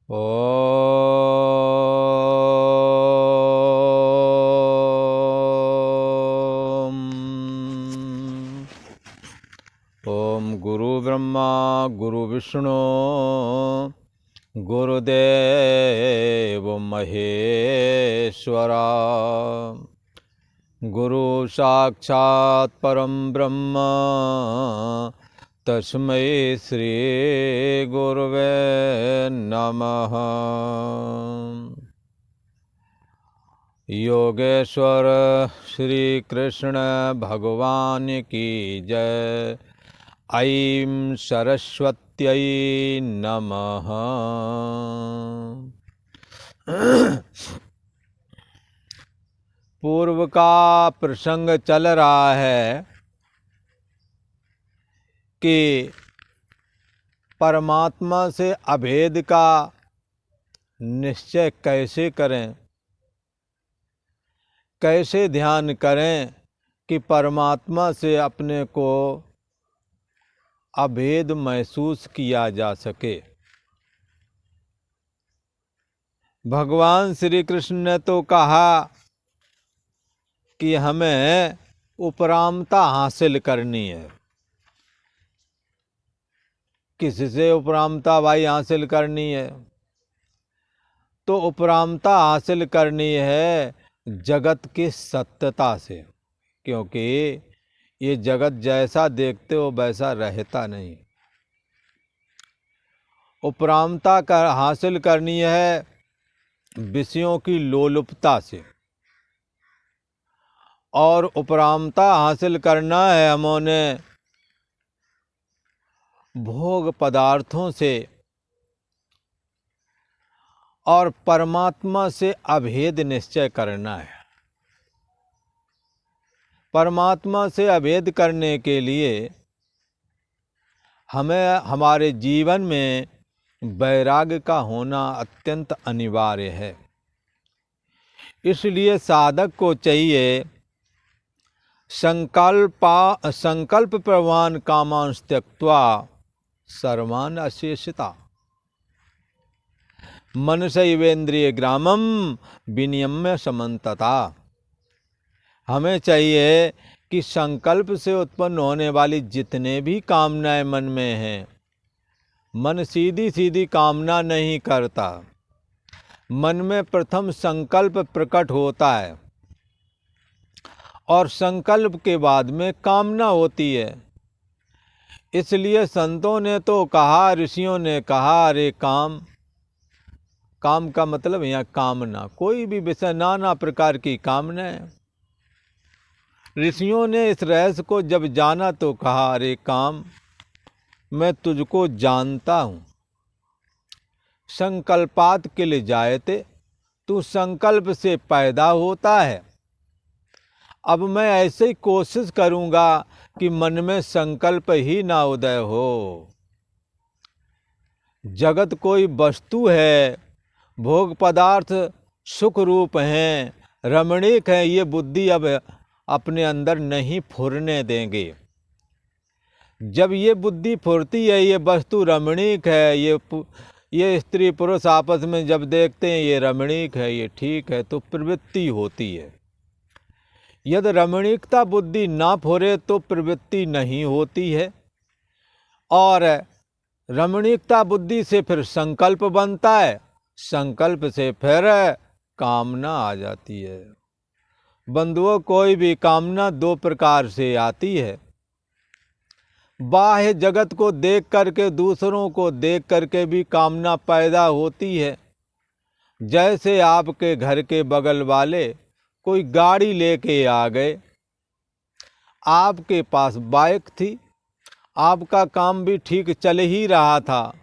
ओम गुरु ब्रह्मा गुरु विष्णु गुरुदेव महेश्वरा गुरु साक्षात् परम ब्रह्म तस्मै श्री गुरुवे नमः। योगेश्वर श्री कृष्ण भगवान की जय। ऐं सरस्वत्यै नमः। पूर्व का प्रसंग चल रहा है कि परमात्मा से अभेद का निश्चय कैसे करें, कैसे ध्यान करें कि परमात्मा से अपने को अभेद महसूस किया जा सके। भगवान श्री कृष्ण ने तो कहा कि हमें उपरामता हासिल करनी है। किससे उपरामता भाई हासिल करनी है? तो उपरामता हासिल करनी है जगत की सत्यता से, क्योंकि ये जगत जैसा देखते हो वैसा रहता नहीं। उपरामता हासिल करनी है विषयों की लोलुपता से, और उपरामता हासिल करना है हमने भोग पदार्थों से, और परमात्मा से अभेद निश्चय करना है। परमात्मा से अभेद करने के लिए हमें हमारे जीवन में वैराग्य का होना अत्यंत अनिवार्य है। इसलिए साधक को चाहिए संकल्प प्रवान कामांश त्यक्त्वा सर्वान अशेषिता मनसैवेन्द्रिय ग्रामम विनियम्य समन्तता। हमें चाहिए कि संकल्प से उत्पन्न होने वाली जितने भी कामनाएं मन में हैं, मन सीधी सीधी कामना नहीं करता। मन में प्रथम संकल्प प्रकट होता है और संकल्प के बाद में कामना होती है। इसलिए संतों ने तो कहा, ऋषियों ने कहा, अरे काम का मतलब यहाँ कामना, कोई भी विषय, नाना प्रकार की कामनाएं। ऋषियों ने इस रहस्य को जब जाना तो कहा, अरे काम, मैं तुझको जानता हूँ। संकल्पात किल जायते, तू संकल्प से पैदा होता है। अब मैं ऐसे ही कोशिश करूँगा कि मन में संकल्प ही ना उदय हो। जगत कोई वस्तु है, भोग पदार्थ सुख रूप हैं, रमणीक हैं, ये बुद्धि अब अपने अंदर नहीं फुरने देंगे। जब ये बुद्धि फुरती है, ये वस्तु रमणीक है, ये स्त्री पुरुष आपस में जब देखते हैं ये रमणीक है, ये ठीक है, तो प्रवृत्ति होती है। यदि रमणीकता बुद्धि ना फुरे तो प्रवृत्ति नहीं होती है, और रमणीकता बुद्धि से फिर संकल्प बनता है, संकल्प से फिर कामना आ जाती है। बंधुओं, कोई भी कामना दो प्रकार से आती है। बाह्य जगत को देख करके, दूसरों को देख करके भी कामना पैदा होती है। जैसे आपके घर के बगल वाले कोई गाड़ी लेके आ गए, आपके पास बाइक थी, आपका काम भी ठीक चल ही रहा था,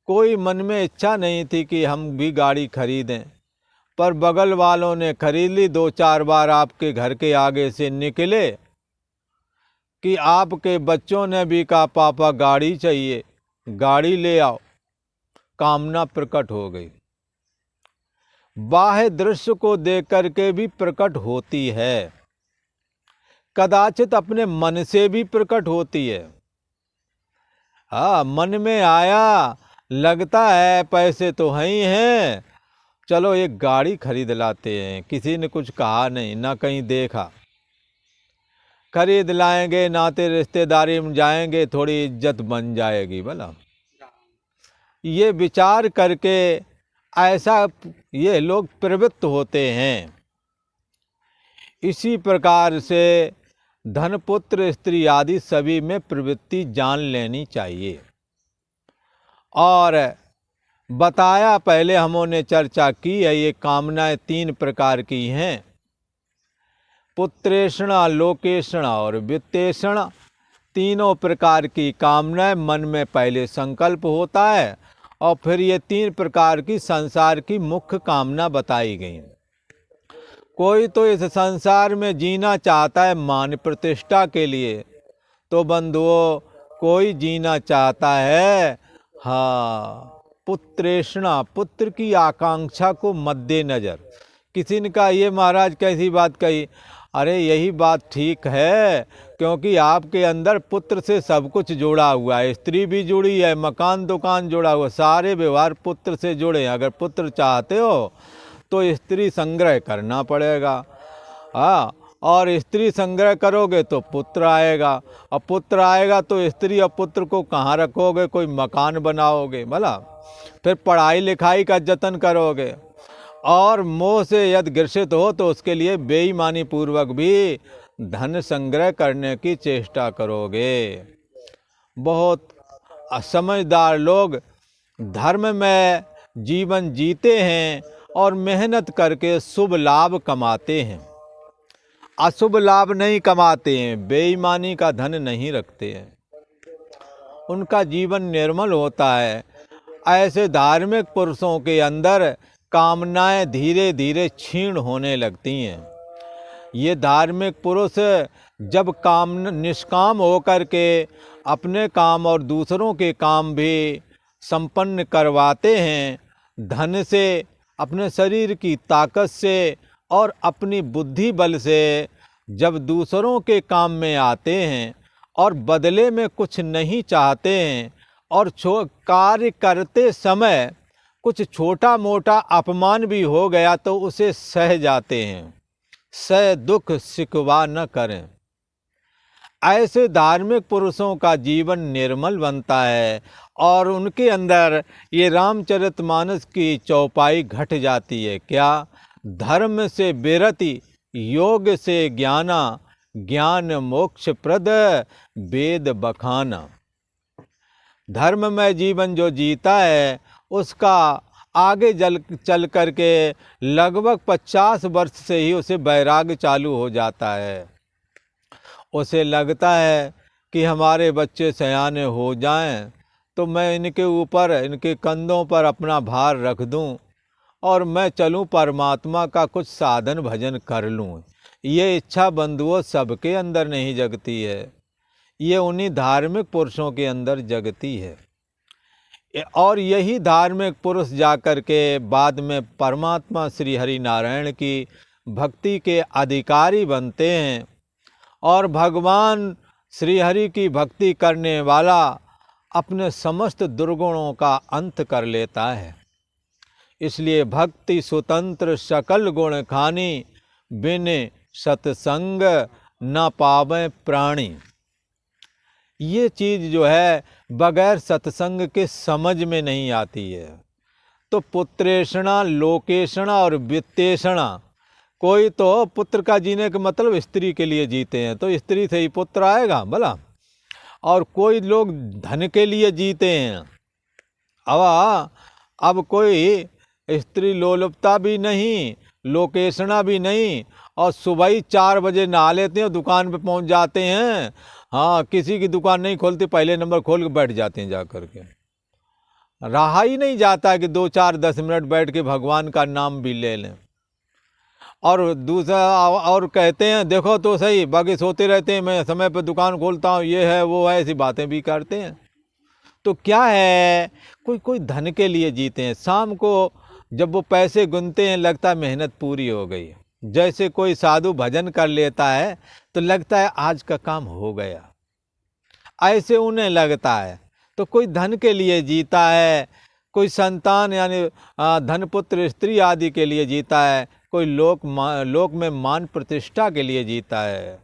कोई मन में इच्छा नहीं थी कि हम भी गाड़ी खरीदें, पर बगल वालों ने खरीद ली। 2-4 बार आपके घर के आगे से निकले कि आपके बच्चों ने भी कहा, पापा गाड़ी चाहिए, गाड़ी ले आओ, कामना प्रकट हो गई। बाह्य दृश्य को देख करके भी प्रकट होती है, कदाचित अपने मन से भी प्रकट होती है। हाँ, मन में आया, लगता है पैसे तो हैं ही हैं, चलो एक गाड़ी खरीद लाते हैं, किसी ने कुछ कहा नहीं, ना कहीं देखा, खरीद लाएंगे, नाते रिश्तेदारी में जाएंगे, थोड़ी इज्जत बन जाएगी। भला ये विचार करके ऐसा ये लोग प्रवृत्त होते हैं। इसी प्रकार से धन, पुत्र, स्त्री आदि सभी में प्रवृत्ति जान लेनी चाहिए। और बताया, पहले हमने चर्चा की है, ये कामनाएं 3 प्रकार की हैं, पुत्रेषणा, लोकेषणा और वित्तेषणा। तीनों प्रकार की कामनाएं मन में पहले संकल्प होता है और फिर ये 3 प्रकार की संसार की मुख्य कामना बताई गई। कोई तो इस संसार में जीना चाहता है मान प्रतिष्ठा के लिए, तो बंधुओं कोई जीना चाहता है पुत्रेषणा, पुत्र की आकांक्षा को मद्देनजर। किसी ने कहा ये महाराज कैसी बात कही? अरे यही बात ठीक है, क्योंकि आपके अंदर पुत्र से सब कुछ जुड़ा हुआ है, स्त्री भी जुड़ी है, मकान दुकान जुड़ा हुआ, सारे व्यवहार पुत्र से जुड़े हैं। अगर पुत्र चाहते हो तो स्त्री संग्रह करना पड़ेगा, और स्त्री संग्रह करोगे तो पुत्र आएगा, और पुत्र आएगा तो स्त्री और पुत्र को कहाँ रखोगे? कोई मकान बनाओगे भला, फिर पढ़ाई लिखाई का जतन करोगे, और मोह से यदि ग्रसित हो तो उसके लिए बेईमानी पूर्वक भी धन संग्रह करने की चेष्टा करोगे। बहुत समझदार लोग धर्म में जीवन जीते हैं और मेहनत करके शुभ लाभ कमाते हैं, अशुभ लाभ नहीं कमाते हैं, बेईमानी का धन नहीं रखते हैं, उनका जीवन निर्मल होता है। ऐसे धार्मिक पुरुषों के अंदर कामनाएं धीरे धीरे क्षीण होने लगती हैं। ये धार्मिक पुरुष जब निष्काम होकर के अपने काम और दूसरों के काम भी संपन्न करवाते हैं, धन से, अपने शरीर की ताकत से और अपनी बुद्धि बल से जब दूसरों के काम में आते हैं और बदले में कुछ नहीं चाहते हैं, और कार्य करते समय कुछ छोटा मोटा अपमान भी हो गया तो उसे सह जाते हैं, सह दुख सिकवा न करें। ऐसे धार्मिक पुरुषों का जीवन निर्मल बनता है और उनके अंदर ये रामचरितमानस की चौपाई घट जाती है। क्या? धर्म से विरति, योग से ज्ञाना, ज्ञान मोक्ष प्रद, वेद बखाना। धर्म में जीवन जो जीता है उसका आगे चल करके लगभग 50 वर्ष से ही उसे वैराग्य चालू हो जाता है। उसे लगता है कि हमारे बच्चे सयाने हो जाएं तो मैं इनके ऊपर, इनके कंधों पर अपना भार रख दूं और मैं चलूं परमात्मा का कुछ साधन भजन कर लूं। ये इच्छा बंधुओं सबके अंदर नहीं जगती है, ये उन्हीं धार्मिक पुरुषों के अंदर जगती है। और यही धार्मिक पुरुष जाकर के बाद में परमात्मा श्री हरि नारायण की भक्ति के अधिकारी बनते हैं, और भगवान श्री हरि की भक्ति करने वाला अपने समस्त दुर्गुणों का अंत कर लेता है। इसलिए भक्ति स्वतंत्र सकल गुण खानी, बिन सत्संग न पावे प्राणी। ये चीज़ जो है बगैर सत्संग के समझ में नहीं आती है। तो पुत्रेषणा, लोकेषणा और वित्तेषणा। कोई तो पुत्र का जीने का मतलब स्त्री के लिए जीते हैं, तो स्त्री से ही पुत्र आएगा भला। और कोई लोग धन के लिए जीते हैं। अब कोई स्त्री लोलुपता भी नहीं, लोकेषणा भी नहीं, और सुबह ही 4 बजे नहा लेते हैं, दुकान पे पहुंच जाते हैं। किसी की दुकान नहीं खोलते, पहले नंबर खोल के बैठ जाते हैं, जा कर के रहा ही नहीं जाता कि 2-4-10 मिनट बैठ के भगवान का नाम भी ले लें। और दूसरा और कहते हैं देखो तो सही, बाकी सोते रहते हैं, मैं समय पर दुकान खोलता हूँ, ये है वो है, ऐसी बातें भी करते हैं। तो क्या है, कोई धन के लिए जीते हैं। शाम को जब वो पैसे गिनते हैं लगता है मेहनत पूरी हो गई। जैसे कोई साधु भजन कर लेता है तो लगता है आज का काम हो गया, ऐसे उन्हें लगता है। तो कोई धन के लिए जीता है, कोई संतान यानी धन पुत्र स्त्री आदि के लिए जीता है, कोई लोक में मान प्रतिष्ठा के लिए जीता है।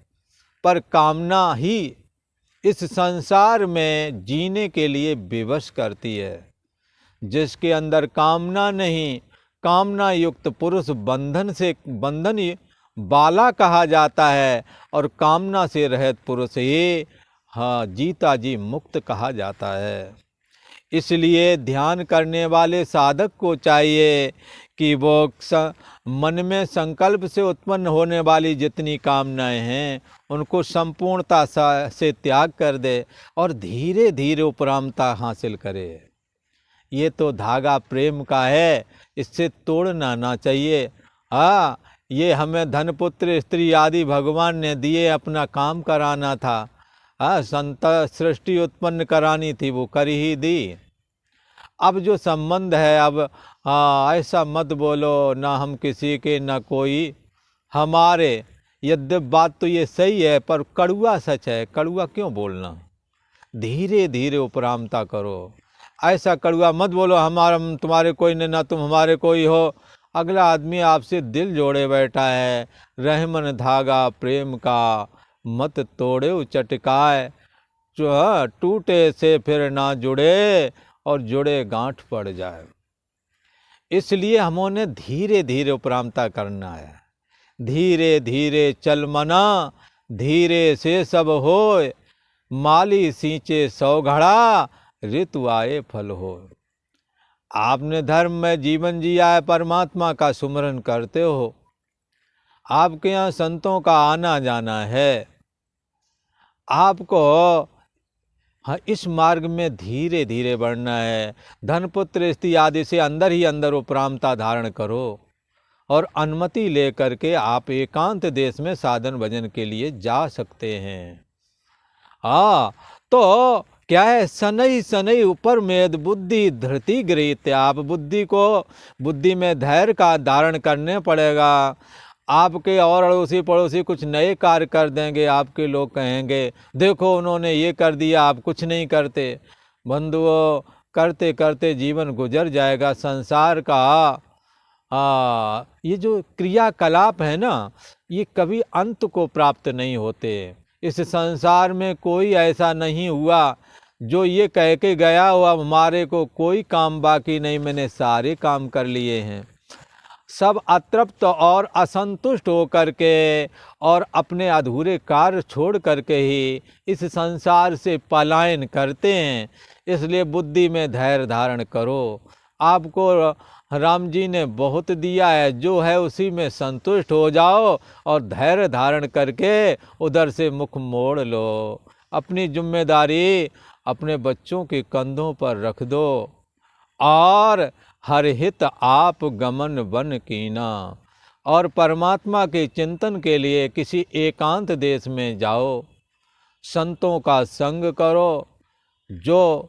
पर कामना ही इस संसार में जीने के लिए विवश करती है। जिसके अंदर कामना नहीं, कामना युक्त पुरुष बंधन बाला कहा जाता है, और कामना से रहित पुरुष ये जीता जी मुक्त कहा जाता है। इसलिए ध्यान करने वाले साधक को चाहिए कि वो मन में संकल्प से उत्पन्न होने वाली जितनी कामनाएं हैं उनको संपूर्णता से त्याग कर दे और धीरे धीरे उपरामता हासिल करे। ये तो धागा प्रेम का है, इससे तोड़ना ना चाहिए। हाँ, ये हमें धन पुत्र स्त्री आदि भगवान ने दिए, अपना काम कराना था। हाँ, सृष्टि उत्पन्न करानी थी, वो कर ही दी। अब जो संबंध है, अब ऐसा मत बोलो ना हम किसी के ना कोई हमारे। यद्यप बात तो ये सही है, पर कड़ुआ सच है। कड़ुआ क्यों बोलना? धीरे धीरे उपरामता करो। ऐसा कड़ुआ मत बोलो हमारा तुम्हारे कोई ने, ना तुम हमारे कोई हो। अगला आदमी आपसे दिल जोड़े बैठा है। रहमन धागा प्रेम का मत तोड़े चटकाए, जो टूटे से फिर ना जुड़े और जुड़े गांठ पड़ जाए। इसलिए हमने धीरे धीरे उपरामता करना है। धीरे धीरे चल मना, धीरे से सब होए, माली सींचे 100 घड़ा, ऋतु आए फल हो। आपने धर्म में जीवन जिया है, परमात्मा का सुमरन करते हो, आपके यहाँ संतों का आना जाना है। आपको इस मार्ग में धीरे धीरे बढ़ना है। धन पुत्र स्त्री आदि से अंदर ही अंदर उपरामता धारण करो और अनुमति लेकर के आप एकांत देश में साधन भजन के लिए जा सकते हैं। तो क्या है, सनई सनई ऊपर मेद बुद्धि धृति गृहीत। आप बुद्धि में धैर्य का धारण करने पड़ेगा। आपके और अड़ोसी पड़ोसी कुछ नए कार्य कर देंगे, आपके लोग कहेंगे देखो उन्होंने ये कर दिया, आप कुछ नहीं करते। बंधुओं, करते करते जीवन गुजर जाएगा। संसार का ये जो क्रियाकलाप है ना, ये कभी अंत को प्राप्त नहीं होते। इस संसार में कोई ऐसा नहीं हुआ जो ये कह के गया हुआ हमारे को कोई काम बाकी नहीं, मैंने सारे काम कर लिए हैं। सब अतृप्त और असंतुष्ट होकर के और अपने अधूरे कार्य छोड़ करके ही इस संसार से पलायन करते हैं। इसलिए बुद्धि में धैर्य धारण करो। आपको राम जी ने बहुत दिया है, जो है उसी में संतुष्ट हो जाओ और धैर्य धारण करके उधर से मुख मोड़ लो। अपनी जिम्मेदारी अपने बच्चों के कंधों पर रख दो और हर हित आप गमन बन कीना, और परमात्मा के चिंतन के लिए किसी एकांत देश में जाओ। संतों का संग करो, जो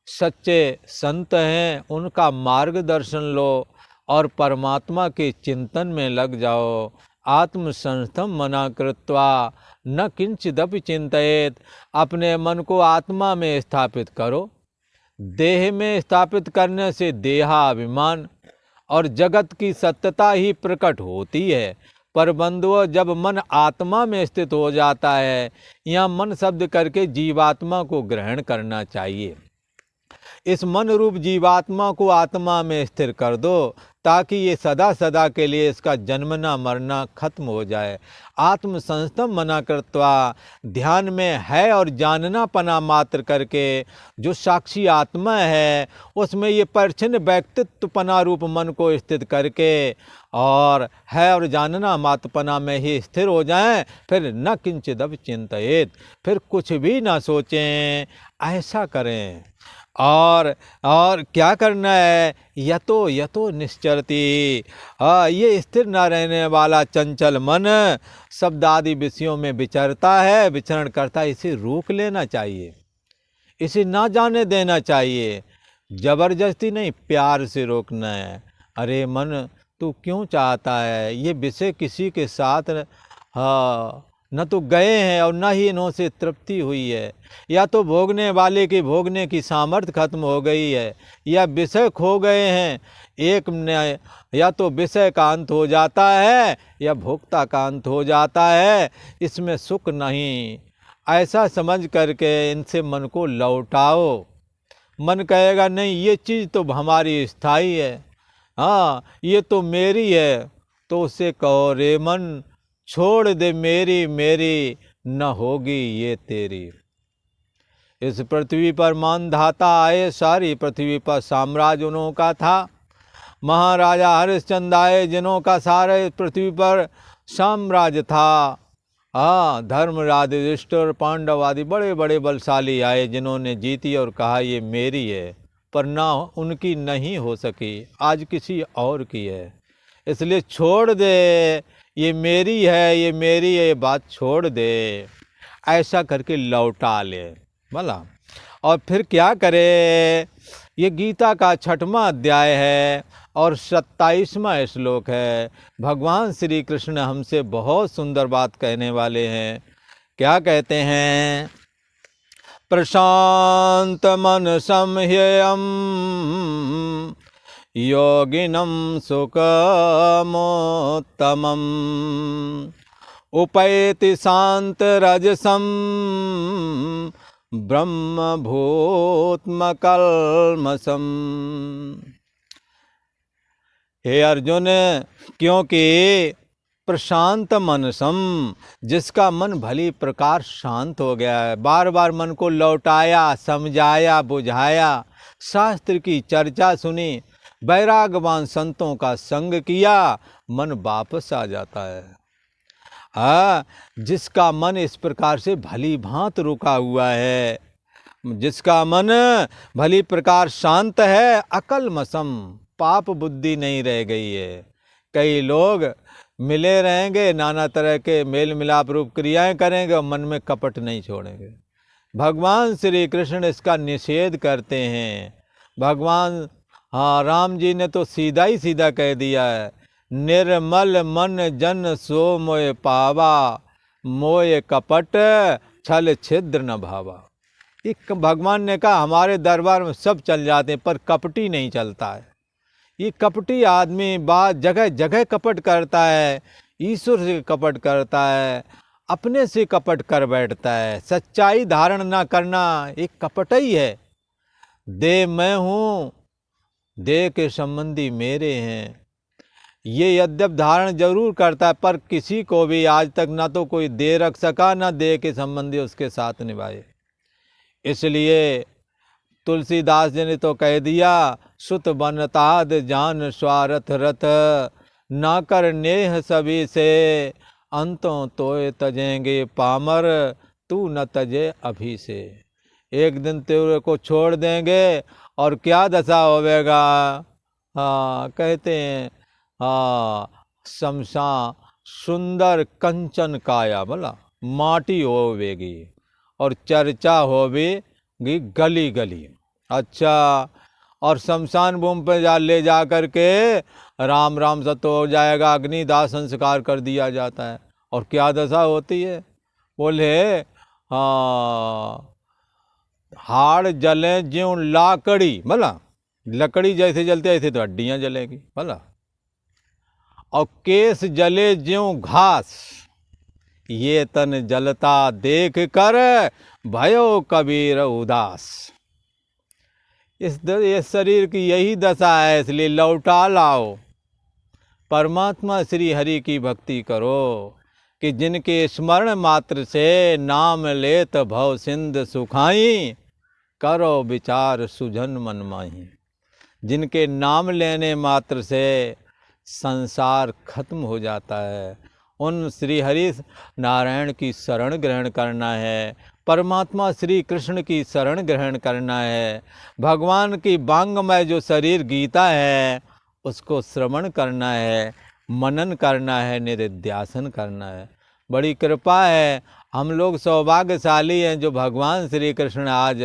सच्चे संत हैं उनका मार्गदर्शन लो और परमात्मा के चिंतन में लग जाओ। आत्मसंस्थम मना कृत्वा न किंचिदपि चिंतयेत। अपने मन को आत्मा में स्थापित करो। देह में स्थापित करने से देहाभिमान और जगत की सत्यता ही प्रकट होती है। पर बंधुओं, जब मन आत्मा में स्थित हो जाता है, यहाँ मन शब्द करके जीवात्मा को ग्रहण करना चाहिए। इस मन रूप जीवात्मा को आत्मा में स्थिर कर दो ताकि ये सदा सदा के लिए इसका जन्मना मरना खत्म हो जाए। आत्म संस्तम मना कृत्वा, ध्यान में है और जानना पना मात्र करके जो साक्षी आत्मा है उसमें ये परिच्छिन्न व्यक्तित्व पना रूप मन को स्थित करके और है और जानना मात्रपना में ही स्थिर हो जाएं। फिर न किंचिदपि चिंतयेत, फिर कुछ भी ना सोचें, ऐसा करें। और क्या करना है, यतो निश्चरति। ये स्थिर न रहने वाला चंचल मन शब्द आदि विषयों में विचरता है, विचरण करता है। इसे रोक लेना चाहिए, इसे ना जाने देना चाहिए। जबरदस्ती नहीं, प्यार से रोकना है। अरे मन, तू क्यों चाहता है ये विषय किसी के साथ न तो गए हैं और न ही इन्हों से तृप्ति हुई है। या तो भोगने वाले की भोगने की सामर्थ्य खत्म हो गई है, या विषय खो गए हैं। एक ने या तो विषय का अंत हो जाता है या भोक्ता का अंत हो जाता है, इसमें सुख नहीं। ऐसा समझ करके इनसे मन को लौटाओ। मन कहेगा नहीं ये चीज़ तो हमारी स्थायी है, हाँ ये तो मेरी है, तो उससे कहो रे मन छोड़ दे मेरी मेरी, न होगी ये तेरी। इस पृथ्वी पर मानधाता आए, सारी पृथ्वी पर साम्राज्य उन्हों का था। महाराजा हरिश्चंद्र आए जिन्हों का सारे पृथ्वी पर साम्राज्य था। हाँ, धर्मराज युधिष्ठिर पांडव आदि बड़े बड़े बलशाली आए जिन्होंने जीती और कहा ये मेरी है, पर ना उनकी नहीं हो सकी, आज किसी और की है। इसलिए छोड़ दे, ये मेरी है ये मेरी है, ये बात छोड़ दे। ऐसा करके लौटा ले भला। और फिर क्या करे, ये गीता का 6वां अध्याय है और 27वां श्लोक है। भगवान श्री कृष्ण हमसे बहुत सुंदर बात कहने वाले हैं। क्या कहते हैं, प्रशांत मन संह्ययम् योगिनं सुखमोत्तमम् उपैति शांत रजसम ब्रह्मभूतमकल्मषम्। हे अर्जुन, क्योंकि प्रशांत मनसम, जिसका मन भली प्रकार शांत हो गया है, बार बार मन को लौटाया, समझाया, बुझाया, शास्त्र की चर्चा सुनी, वैरागवान संतों का संग किया, मन वापस आ जाता है। जिसका मन इस प्रकार से भली भांत रुका हुआ है, जिसका मन भली प्रकार शांत है, अकलमसम, पाप बुद्धि नहीं रह गई है। कई लोग मिले रहेंगे, नाना तरह के मेल मिलाप रूप क्रियाएं करेंगे और मन में कपट नहीं छोड़ेंगे। भगवान श्री कृष्ण इसका निषेध करते हैं। भगवान राम जी ने तो सीधा ही सीधा कह दिया है, निर्मल मन जन सो मोय पावा, मोय कपट छल छिद्र न भावा। एक भगवान ने कहा हमारे दरबार में सब चल जाते हैं पर कपटी नहीं चलता है। ये कपटी आदमी बात जगह जगह कपट करता है, ईश्वर से कपट करता है, अपने से कपट कर बैठता है। सच्चाई धारण ना करना एक कपट ही है। दे मैं हूँ, दे के संबंधी मेरे हैं, ये यद्यप धारण जरूर करता है पर किसी को भी आज तक ना तो कोई दे रख सका, ना दे के संबंधी उसके साथ निभाए। इसलिए तुलसीदास जी ने तो कह दिया, सुत बनताद जान स्वार्थ रथ, ना कर नेह सभी से, अंतों तोय तजेंगे पामर, तू न तजे अभी से। एक दिन तेरे को छोड़ देंगे और क्या दशा होवेगा। कहते हैं शमशान सुंदर कंचन काया, बोला माटी होवेगी और चर्चा होवेगी गली गली। अच्छा, और शमशान भूमि पर ले जा कर के राम राम सत्य हो जाएगा, अग्निदाह संस्कार कर दिया जाता है। और क्या दशा होती है, बोले हाड़ जले ज्यों लाकड़ी, भला लकड़ी जैसे जलती है ऐसे तो हड्डियाँ जलेगी, भला। और केस जले ज्यों घास, ये तन जलता देख कर भयो कबीर उदास। इस शरीर की यही दशा है, इसलिए लौटा लाओ। परमात्मा श्री हरि की भक्ति करो कि जिनके स्मरण मात्र से नाम लेत भव सिंध सुखाई, करो विचार सुजन मन माही। जिनके नाम लेने मात्र से संसार खत्म हो जाता है, उन श्री हरि नारायण की शरण ग्रहण करना है, परमात्मा श्री कृष्ण की शरण ग्रहण करना है, भगवान की वांगमय जो शरीर गीता है उसको श्रवण करना है, मनन करना है, निधिध्यासन करना है। बड़ी कृपा है, हम लोग सौभाग्यशाली हैं जो भगवान श्री कृष्ण आज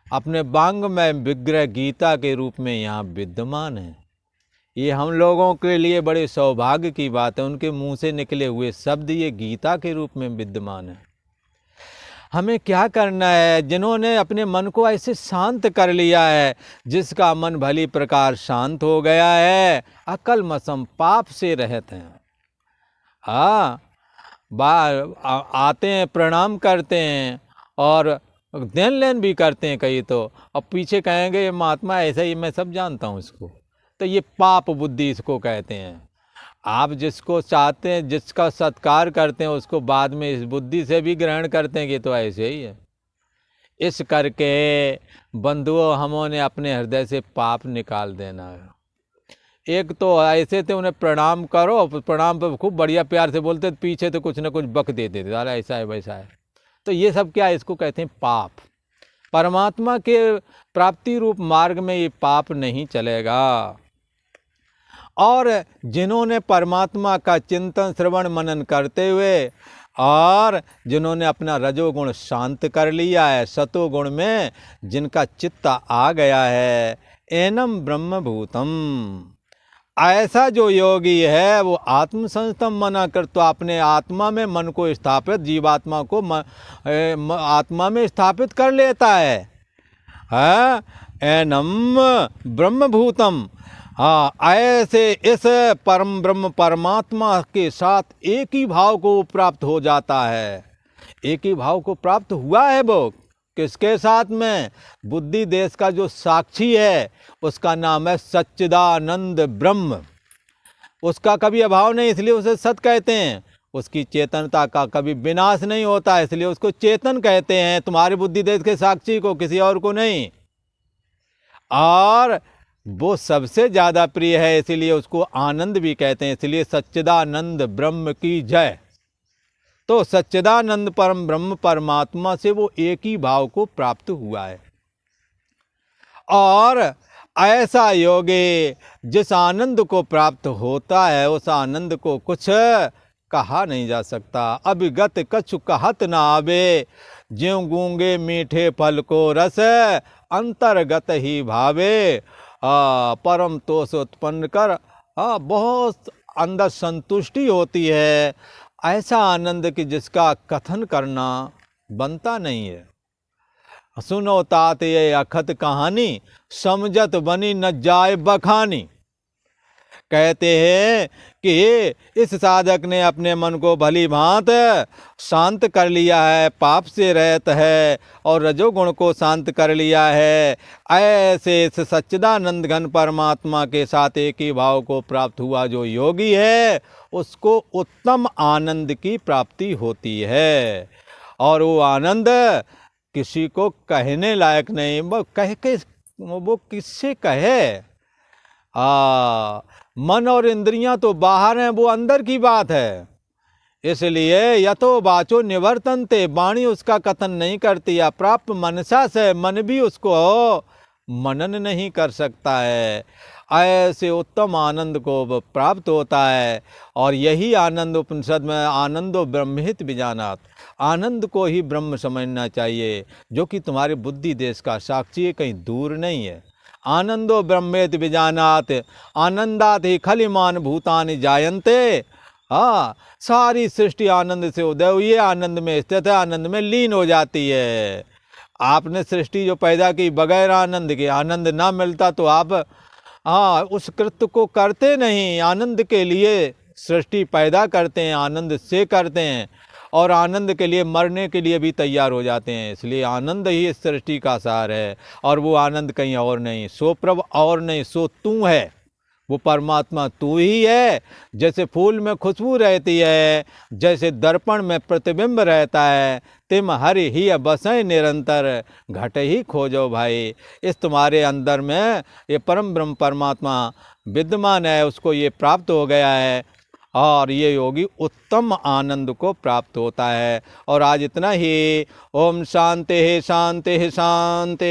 अपने वांगमय विग्रह गीता के रूप में यहाँ विद्यमान हैं। ये हम लोगों के लिए बड़े सौभाग्य की बात है। उनके मुंह से निकले हुए शब्द ये गीता के रूप में विद्यमान है। हमें क्या करना है? जिन्होंने अपने मन को ऐसे शांत कर लिया है, जिसका मन भली प्रकार शांत हो गया है, अकल मसम पाप से रहते हैं। हाँ, आते हैं, प्रणाम करते हैं और देन लेन भी करते हैं कई तो, अब पीछे कहेंगे ये महात्मा ऐसा ही, मैं सब जानता हूँ इसको। तो ये पाप बुद्धि इसको कहते हैं। आप जिसको चाहते हैं, जिसका सत्कार करते हैं, उसको बाद में इस बुद्धि से भी ग्रहण करते हैं कि तो ऐसे ही है। इस करके बंधुओं, हमों अपने हृदय से पाप निकाल देना है। एक तो ऐसे थे, उन्हें प्रणाम करो, प्रणाम पे खूब बढ़िया प्यार से बोलते, पीछे तो कुछ ना कुछ बक देते थे, अरे ऐसा है वैसा है। तो ये सब क्या है? इसको कहते हैं पाप। परमात्मा के प्राप्ति रूप मार्ग में ये पाप नहीं चलेगा। और जिन्होंने परमात्मा का चिंतन श्रवण मनन करते हुए और जिन्होंने अपना रजोगुण शांत कर लिया है, सतोगुण में जिनका चित्त आ गया है, एनम ब्रह्मभूतम, ऐसा जो योगी है वो आत्म संस्थम मना कर, तो अपने आत्मा में मन को स्थापित, जीवात्मा को आत्मा में स्थापित कर लेता है। एनम ब्रह्मभूतम, हाँ, ऐसे इस परम ब्रह्म परमात्मा के साथ एक ही भाव को प्राप्त हो जाता है। एक ही भाव को प्राप्त हुआ है वो किसके साथ में? बुद्धि देश का जो साक्षी है उसका नाम है सच्चिदानंद ब्रह्म। उसका कभी अभाव नहीं, इसलिए उसे सत कहते हैं। उसकी चेतनता का कभी विनाश नहीं होता, इसलिए उसको चेतन कहते हैं। तुम्हारे बुद्धि देश के साक्षी को, किसी और को नहीं। और वो सबसे ज़्यादा प्रिय है, इसीलिए उसको आनंद भी कहते हैं। इसलिए सच्चिदानंद ब्रह्म की जय। तो सच्चिदानंद परम ब्रह्म परमात्मा से वो एक ही भाव को प्राप्त हुआ है। और ऐसा योगी जिस आनंद को प्राप्त होता है, उस आनंद को कुछ कहा नहीं जा सकता। अभिगत कछु कहत ना आवे, ज्यों गूंगे मीठे फल को रस, अंतर्गत ही भावे, परम तोष उत्पन्न कर, बहुत अंदर संतुष्टि होती है। ऐसा आनंद कि जिसका कथन करना बनता नहीं है। सुनो तात ये अखत कहानी, समझत बनी न जाए बखानी। कहते हैं कि इस साधक ने अपने मन को भली भांत शांत कर लिया है, पाप से रहित है और रजोगुण को शांत कर लिया है। ऐसे इस सच्चिदानंद घन परमात्मा के साथ एक ही भाव को प्राप्त हुआ जो योगी है, उसको उत्तम आनंद की प्राप्ति होती है। और वो आनंद किसी को कहने लायक नहीं, वो किससे कहे? मन और इंद्रियां तो बाहर हैं, वो अंदर की बात है। इसलिए यतो वाचो निवर्तन्ते, वाणी उसका कथन नहीं करती। या प्राप्त मनसा से, मन भी उसको मनन नहीं कर सकता है। ऐसे उत्तम आनंद को प्राप्त होता है। और यही आनंद उपनिषद में आनंदो ब्रह्महित विजानात, आनंद को ही ब्रह्म समझना चाहिए, जो कि तुम्हारे बुद्धि देश का साक्षी है, कहीं दूर नहीं है। आनंदो ब्रह्मेत विजानात, आनंदात ही खलिमान भूतानि जायन्ते। सारी सृष्टि आनंद से उदय हुई है, आनंद में स्थित है, आनंद में लीन हो जाती है। आपने सृष्टि जो पैदा की बगैर आनंद के, आनंद ना मिलता तो आप उस कृत्य को करते नहीं। आनंद के लिए सृष्टि पैदा करते हैं, आनंद से करते हैं, और आनंद के लिए मरने के लिए भी तैयार हो जाते हैं। इसलिए आनंद ही इस सृष्टि का सार है, और वो आनंद कहीं और नहीं। सो प्रभु और नहीं, सो तू है, वो परमात्मा तू ही है। जैसे फूल में खुशबू रहती है, जैसे दर्पण में प्रतिबिंब रहता है, तिम हरि ही बसें निरंतर, घट ही खोजो भाई। इस तुम्हारे अंदर में ये परम ब्रह्म परमात्मा विद्यमान है, उसको ये प्राप्त हो गया है, और ये योगी उत्तम आनंद को प्राप्त होता है। और आज इतना ही। ओम शांति शांति शांति।